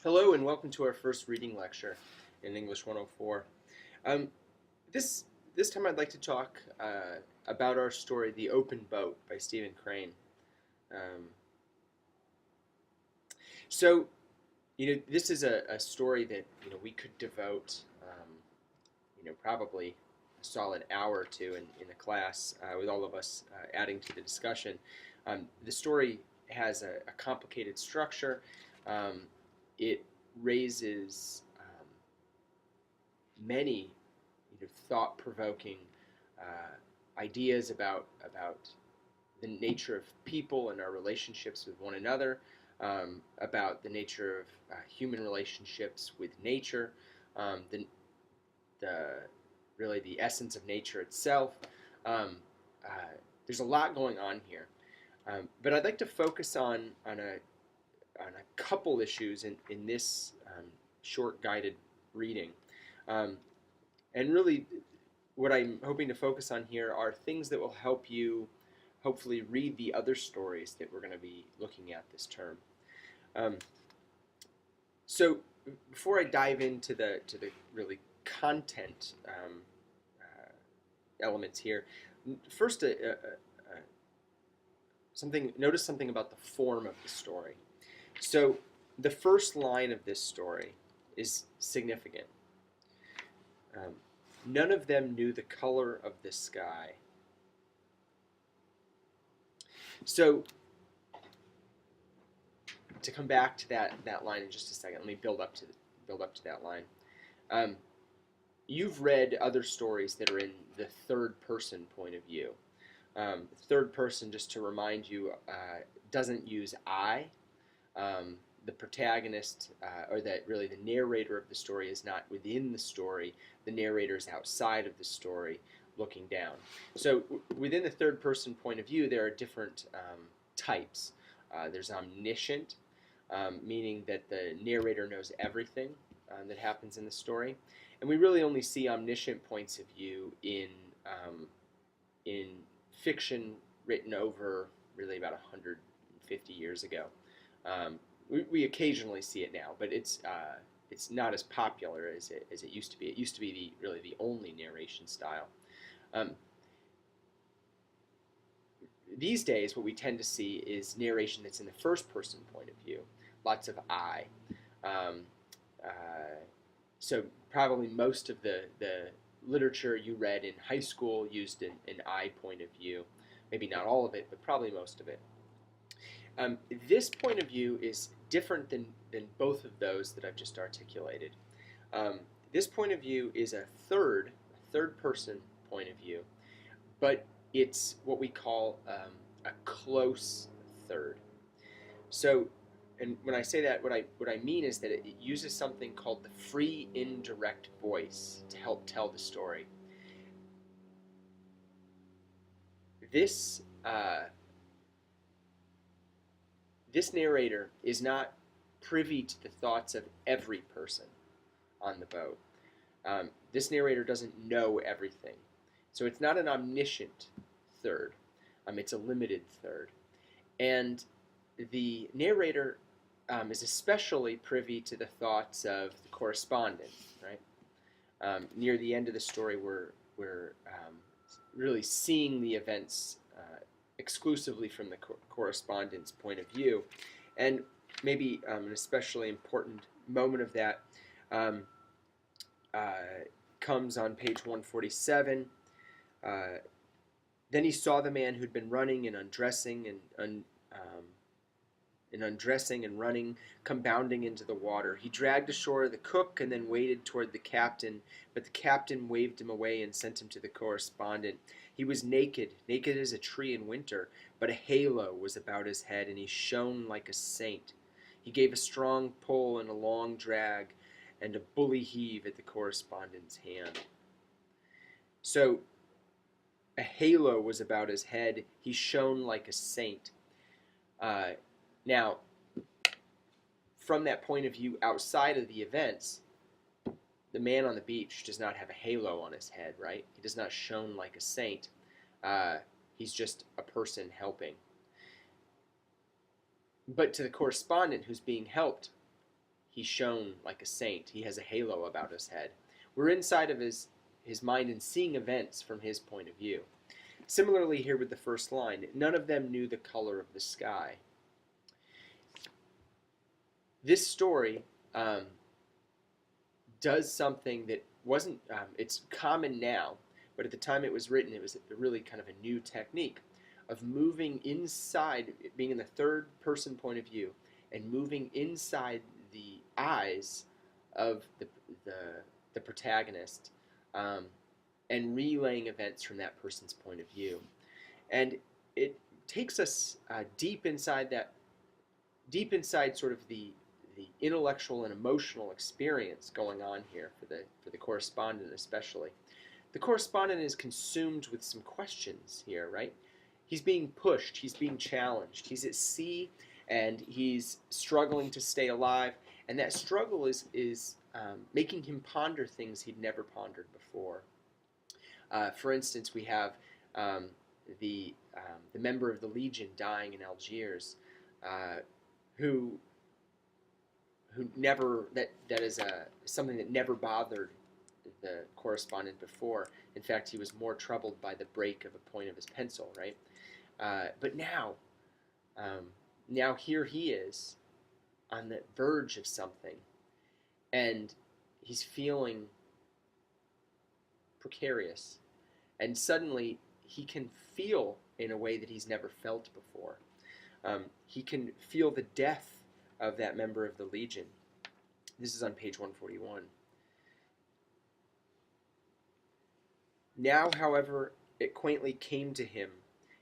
Hello and welcome to our first reading lecture in English 104. Um, this this time I'd like to talk about our story, The Open Boat by Stephen Crane. Um, so, this is a story that, we could devote, probably a solid hour or two in a class with all of us adding to the discussion. The story has a complicated structure. It raises many thought-provoking ideas about the nature of people and our relationships with one another, about the nature of human relationships with nature, the really the essence of nature itself. Um, uh, there's a lot going on here, but I'd like to focus on a couple issues in this short guided reading. Um, and really, what I'm hoping to focus on here are things that will help you hopefully read the other stories that we're going to be looking at this term. Um, so before I dive into the really content elements here, first notice something about the form of the story. So the first line of this story is significant. None of them knew the color of the sky. So to come back to that line in just a second, let me build up to that line. You've read other stories that are in the third person point of view. Third person, just to remind you, doesn't use I. The protagonist, or that really the narrator of the story, is not within the story. The narrator is outside of the story, looking down. So within the third person point of view, there are different types. There's omniscient, meaning that the narrator knows everything that happens in the story. And we really only see omniscient points of view in fiction written over really about 150 years ago. We occasionally see it now, but it's not as popular as it used to be. It used to be really the only narration style. These days, what we tend to see is narration that's in the first person point of view. Lots of I. So probably most of the literature you read in high school used an I point of view. Maybe not all of it, but probably most of it. This point of view is different than both of those that I've just articulated. This point of view is a third person point of view, but it's what we call a close third. So, and when I say that, what I mean is that it uses something called the free indirect voice to help tell the story. This narrator is not privy to the thoughts of every person on the boat. This narrator doesn't know everything. So it's not an omniscient third. It's a limited third. And the narrator is especially privy to the thoughts of the correspondent, right? Near the end of the story, we're really seeing the events exclusively from the correspondent's point of view. And maybe an especially important moment of that comes on page 147. Then he saw the man who'd been running and undressing and running, come bounding into the water. He dragged ashore the cook and then waded toward the captain, but the captain waved him away and sent him to the correspondent. He was naked as a tree in winter, but a halo was about his head, and he shone like a saint. He gave a strong pull and a long drag, and a bully heave at the correspondent's hand. So, a halo was about his head. He shone like a saint. Now, from that point of view, outside of the events, the man on the beach does not have a halo on his head, right? He does not shone like a saint. He's just a person helping. But to the correspondent who's being helped, He's shown like a saint. He has a halo about his head. We're inside of his mind and seeing events from his point of view. Similarly here with the first line, none of them knew the color of the sky. This story does something that wasn't, it's common now, but at the time it was written, it was really kind of a new technique of moving inside, being in the third person point of view, and moving inside the eyes of the protagonist, and relaying events from that person's point of view. And it takes us deep inside sort of the intellectual and emotional experience going on here for the correspondent especially. The correspondent is consumed with some questions here, right? He's being pushed, he's being challenged, he's at sea and he's struggling to stay alive, and that struggle is making him ponder things he'd never pondered before. For instance, we have the member of the Legion dying in Algiers, who never, that is something that never bothered the correspondent before. In fact, he was more troubled by the break of a point of his pencil, right? But now here he is on the verge of something, and he's feeling precarious, and suddenly he can feel in a way that he's never felt before. He can feel the death of that member of the Legion. This is on page 141. Now, however, it quaintly came to him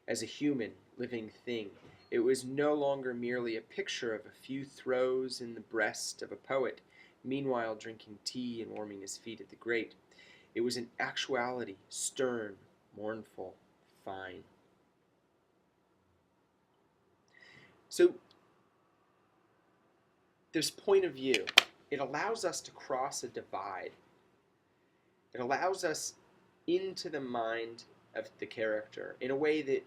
as a human, living thing. It was no longer merely a picture of a few throws in the breast of a poet, meanwhile drinking tea and warming his feet at the grate. It was an actuality, stern, mournful, fine. So, this point of view, it allows us to cross a divide. It allows us into the mind of the character in a way that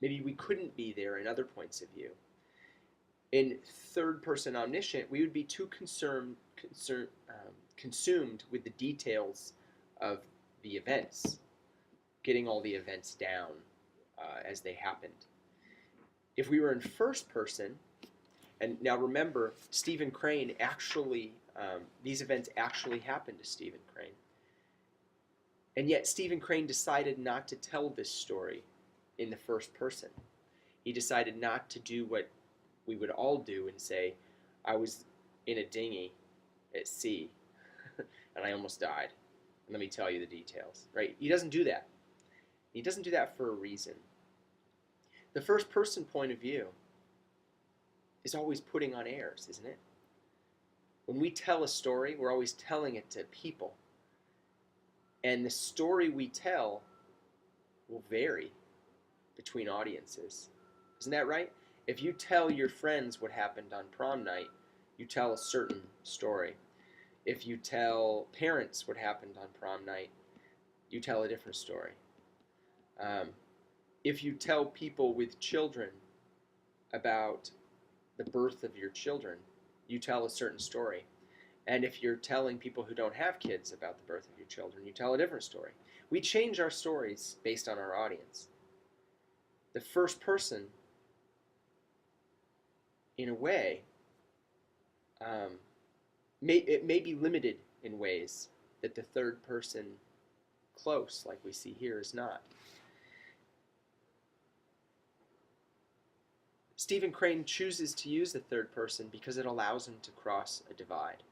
maybe we couldn't be there in other points of view. In third-person omniscient, we would be too consumed with the details of the events, getting all the events down as they happened. If we were in first person, and now remember, Stephen Crane actually, these events actually happened to Stephen Crane. And yet Stephen Crane decided not to tell this story in the first person. He decided not to do what we would all do and say, I was in a dinghy at sea and I almost died. And let me tell you the details, right? He doesn't do that. He doesn't do that for a reason. The first person point of view is always putting on airs, isn't it? When we tell a story, we're always telling it to people. And the story we tell will vary between audiences. Isn't that right? If you tell your friends what happened on prom night, you tell a certain story. If you tell parents what happened on prom night, you tell a different story. If you tell people with children about the birth of your children, you tell a certain story. And if you're telling people who don't have kids about the birth of your children, you tell a different story. We change our stories based on our audience. The first person, in a way, it may be limited in ways that the third person close, like we see here, is not. Stephen Crane chooses to use the third person because it allows him to cross a divide.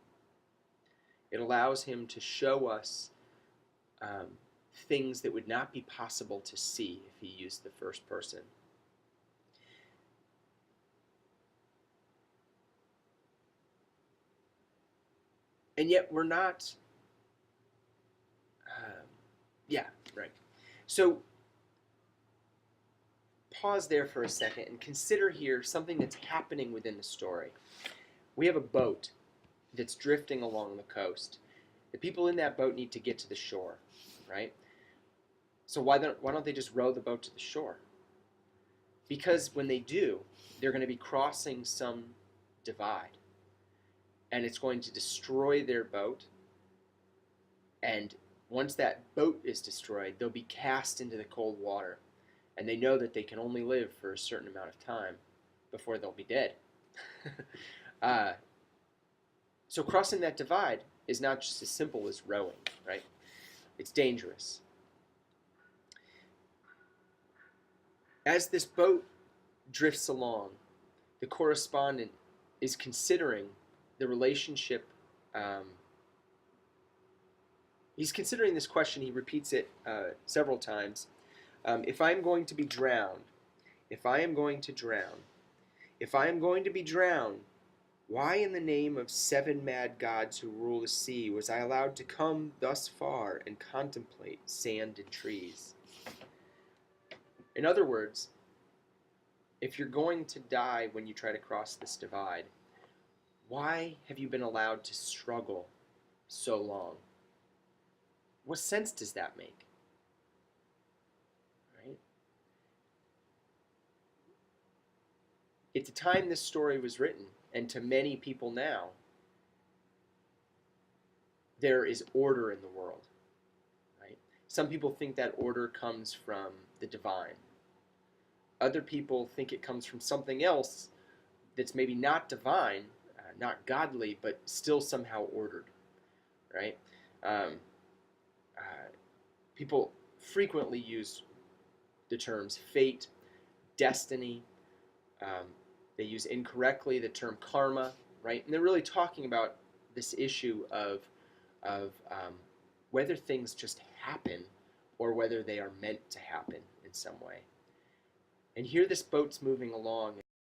It allows him to show us things that would not be possible to see if he used the first person. And yet we're not, right. So pause there for a second and consider here something that's happening within the story. We have a boat that's drifting along the coast. The people in that boat need to get to the shore, right? So why don't they just row the boat to the shore? Because when they do, they're going to be crossing some divide, and it's going to destroy their boat. And once that boat is destroyed, they'll be cast into the cold water, and they know that they can only live for a certain amount of time before they'll be dead. uh, so crossing that divide is not just as simple as rowing, right? It's dangerous. As this boat drifts along, the correspondent is considering the relationship. He's considering this question. He repeats it several times. If I'm going to be drowned, if I am going to drown, if I am going to be drowned, why in the name of 7 mad gods who rule the sea was I allowed to come thus far and contemplate sand and trees? In other words, if you're going to die when you try to cross this divide, why have you been allowed to struggle so long? What sense does that make? Right? At the time this story was written, and to many people now, there is order in the world. Right? Some people think that order comes from the divine. Other people think it comes from something else that's maybe not divine, not godly, but still somehow ordered. Right? People frequently use the terms fate, destiny. They use incorrectly the term karma, right? And they're really talking about this issue of whether things just happen or whether they are meant to happen in some way. And here this boat's moving along.